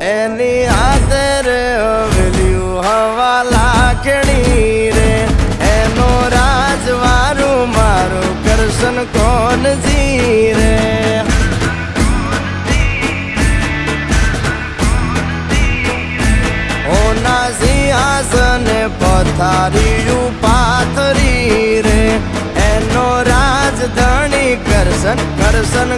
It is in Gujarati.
એની હાથે રે હવેલ્યું હવા લાખણી રે એનો રાજવારું મારું કરશન કોણ જી રે ઓના સિંહાસને પથારીયું પાથરી રે એનો રાજધણી કરશન કરશન